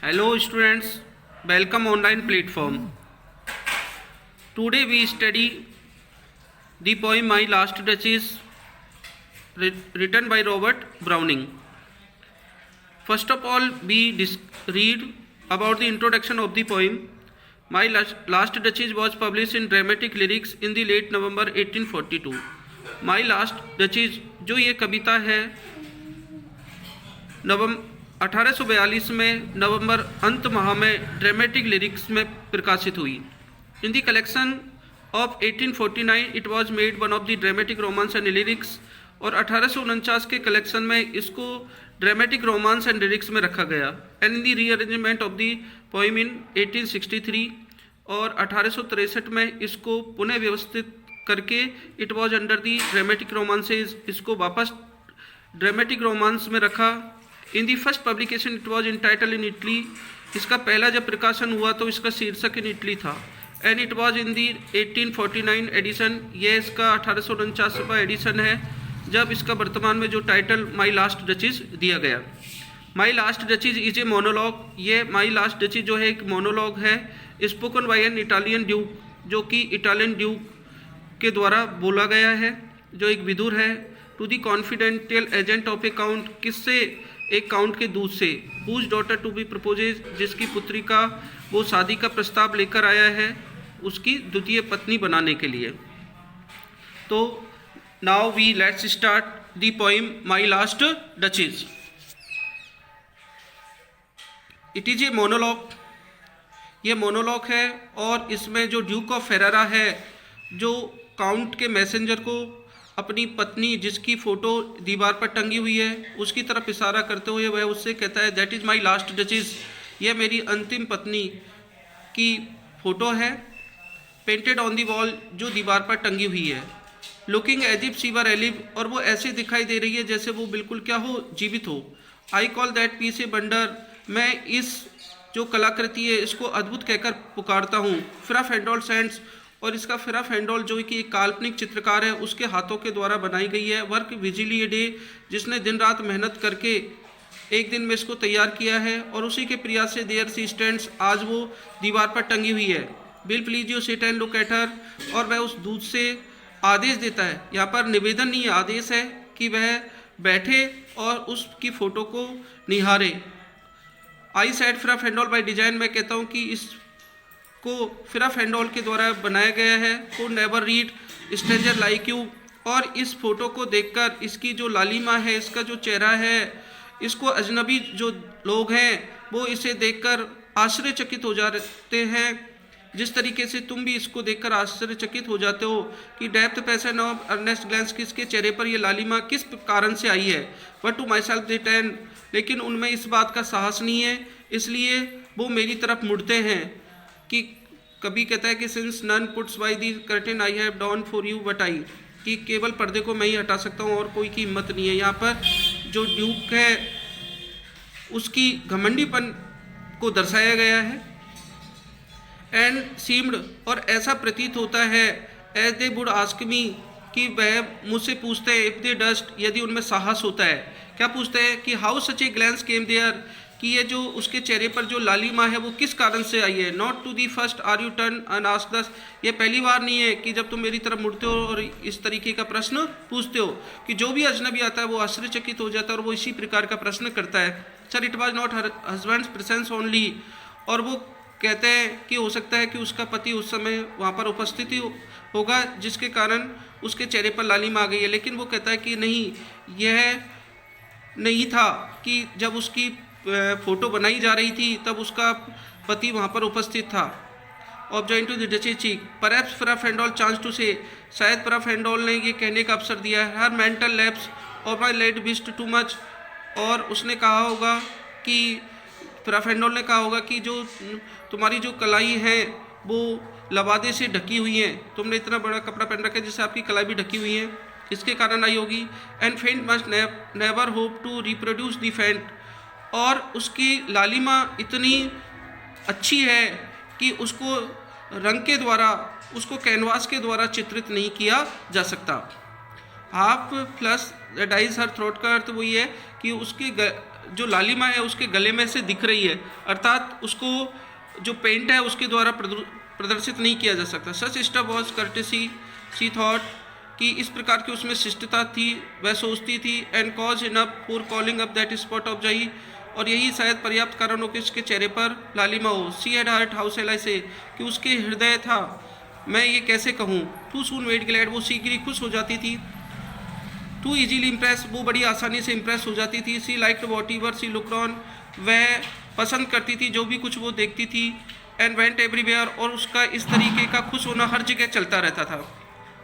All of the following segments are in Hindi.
Hello students, welcome online platform. Today we study the poem My Last Duchess written by Robert Browning. First of all, we read about the introduction of the poem. My Last Duchess was published in Dramatic Lyrics in the late November 1842. My Last Duchess जो ये कविता है 1842 में नवंबर अंत माह में ड्रामेटिक लिरिक्स में प्रकाशित हुई. In the collection of 1849 it was made one of the dramatic romance and lyrics. और 1849 के कलेक्शन में इसको ड्रामेटिक रोमांस एंड लिरिक्स में रखा गया. And in the rearrangement of the poem in 1863 और 1863 में इसको पुनः व्यवस्थित करके it was under the dramatic romances, इसको वापस ड्रामेटिक रोमांस में रखा. In the first publication it was entitled in Italy. इसका पहला जब प्रकाशन हुआ तो इसका शीर्षक इन इटली था. And it was in the 1849 edition. ये इसका 1849वां एडिशन है जब इसका वर्तमान में जो टाइटल माई लास्ट डचेस दिया गया. माई last duchess is a monologue. ये माई लास्ट डचेस जो है एक मोनोलॉग है spoken by an Italian Duke, जो कि इटालियन ड्यूक के द्वारा बोला गया है, जो एक विदुर है. To the confidential agent of a count, किससे? एक काउंट के दूत से. Whose daughter to be proposes, जिसकी पुत्री का वो शादी का प्रस्ताव लेकर आया है उसकी द्वितीय पत्नी बनाने के लिए. तो now we let's start the poem my last duchess. It is a monologue. ये मोनोलॉग है और इसमें जो ड्यूक ऑफ फेरेरा है जो काउंट के मैसेंजर को अपनी पत्नी जिसकी फ़ोटो दीवार पर टंगी हुई है उसकी तरफ इशारा करते हुए वह उससे कहता है that is my last duchess. यह मेरी अंतिम पत्नी की फ़ोटो है पेंटेड ऑन दी वॉल, जो दीवार पर टंगी हुई है. Looking as if she were alive, और वो ऐसे दिखाई दे रही है जैसे वो बिल्कुल क्या हो, जीवित हो. I call that piece a wonder, मैं इस जो कलाकृति है इसको अद्भुत कहकर पुकारता हूँ. फ्रा फेंडोल सेंट्स, और इसका फिरा फेंडोल जो कि एक काल्पनिक चित्रकार है उसके हाथों के द्वारा बनाई गई है. वर्क विजिली ए डे, जिसने दिन रात मेहनत करके एक दिन में इसको तैयार किया है और उसी के प्रयास से देयर सी स्टैंड्स, आज वो दीवार पर टंगी हुई है. Will please you sit and look at her, और वह उस दूत से आदेश देता है. यहाँ पर निवेदन नहीं आदेश है कि वह बैठे और उसकी फ़ोटो को निहारे. I said Fra Pandolf by design, मैं कहता हूँ कि इस को फिरा फेंडोल के द्वारा बनाया गया है. को never read stranger like you, और इस फोटो को देखकर इसकी जो लालिमा है, इसका जो चेहरा है, इसको अजनबी जो लोग हैं वो इसे देखकर आश्चर्यचकित हो जाते हैं. जिस तरीके से तुम भी इसको देखकर आश्चर्यचकित हो जाते हो कि depth passion of earnest glance, किसके चेहरे पर ये लालिमा किस कारण से आई है. But to myself they turn, लेकिन उनमें इस बात का साहस नहीं है, इसलिए वो मेरी तरफ मुड़ते हैं. कि कभी कहता है कि since none puts by the curtain I have drawn for you but I, कि केवल पर्दे को मैं ही हटा सकता हूँ और कोई की हिम्मत नहीं है. यहाँ पर जो ड्यूक है उसकी घमंडीपन को दर्शाया गया है. एंड सीम्ड, और ऐसा प्रतीत होता है as they would ask me, कि वह मुझसे पूछते हैं इफ दे डस्ट, यदि उनमें साहस होता है. क्या पूछते हैं कि how such a glance came there, कि ये जो उसके चेहरे पर जो लालिमा है वो किस कारण से आई है. Not to the first are you turn and ask thus, ये पहली बार नहीं है कि जब तुम मेरी तरफ मुड़ते हो और इस तरीके का प्रश्न पूछते हो. कि जो भी अजनबी आता है वो आश्चर्यचकित हो जाता है और वो इसी प्रकार का प्रश्न करता है. Sir it was not her husband's presence only, और वो कहते हैं कि हो सकता है कि उसका पति उस समय वहाँ पर उपस्थित ही होगा जिसके कारण उसके चेहरे पर लालिमा आ गई है. लेकिन वो कहता है कि नहीं, यह नहीं था कि जब उसकी फ़ोटो बनाई जा रही थी तब उसका पति वहाँ पर उपस्थित था. ऑब्जॉइन to the duchess cheek, perhaps Fra Pandolf chance to say, शायद फ्रा फेंडोल ने ये कहने का अवसर दिया है. हर मेंटल लैप्स और माई लेट बिस्ट टू मच, और उसने कहा होगा कि फ्रा फेंडोल ने कहा होगा कि जो तुम्हारी जो कलाई है वो लबादे से ढकी हुई है, तुमने इतना बड़ा कपड़ा पहन रखा है जिससे आपकी कलाई भी ढकी हुई है, इसके कारण आई होगी. And faint must never hope to reproduce the faint, और उसकी लालिमा इतनी अच्छी है कि उसको रंग के द्वारा, उसको कैनवास के द्वारा चित्रित नहीं किया जा सकता. Half flush dies her throat का अर्थ वही है कि उसकी जो लालिमा है उसके गले में से दिख रही है, अर्थात उसको जो पेंट है उसके द्वारा प्रदर्शित नहीं किया जा सकता। Such stuff was courtesy she thought कि इस प्रकार की उसमें शिष्टता थी, वह सोचती थी। And cause enough for calling up that spot of जही, और यही शायद पर्याप्त कारण हो कि उसके चेहरे पर लालिमा हो। She had heart house L I से, कि उसके हृदय था, मैं ये कैसे कहूँ। टू सून मेड ग्लैड, वो शीघ्र खुश हो जाती थी। टू इजीली इम्प्रेस, वो बड़ी आसानी से इम्प्रेस हो जाती थी। She like whatever she looked on, वह पसंद करती थी जो भी कुछ वो देखती थी। एंड वेंट एवरीवेयर, और उसका इस तरीके का खुश होना हर जगह चलता रहता था।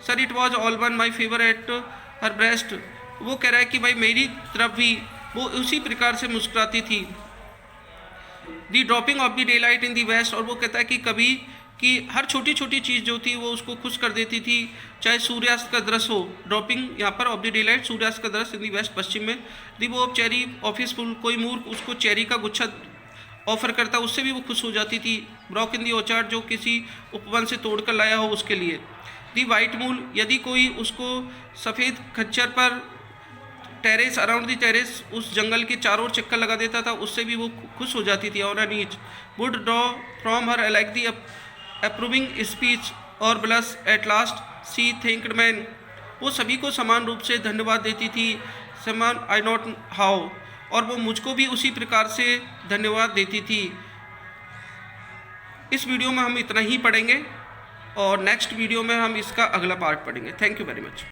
Sir it was all one my favour at her breast, वो कह रहा है कि भाई मेरी तरफ भी वो उसी प्रकार से मुस्कुराती थी। The dropping of the daylight in the west, और वो कहता है कि कभी कि हर छोटी छोटी चीज़ जो थी वो उसको खुश कर देती थी, चाहे सूर्यास्त का दृश्य हो। ड्रॉपिंग यहाँ पर ऑफ द डे लाइट, सूर्यास्त का दृश्य इन दी वेस्ट, पश्चिम में। दी वो ऑफ चेरी ऑफिस फुल, कोई मूर्ख उसको चेरी का गुच्छा ऑफर करता, उससे भी वो खुश हो जाती थी। ब्रॉक इन दी ऑर्चार्ड, जो किसी उपवन से तोड़ कर लाया हो उसके लिए। दी वाइट मूल, यदि कोई उसको सफ़ेद खच्चर पर टेरेस अराउंड दी टेरेस, उस जंगल के चारों ओर चक्कर लगा देता था, उससे भी वो खुश हो जाती थी। और each would draw from her like the approving speech और blush at least she thanked men, वो सभी को समान रूप से धन्यवाद देती थी, समान आई नॉट हाउ, और वो मुझको भी उसी प्रकार से धन्यवाद देती थी। इस वीडियो में हम इतना ही पढ़ेंगे और नेक्स्ट वीडियो में हम इसका अगला पार्ट पढ़ेंगे। Thank you very much.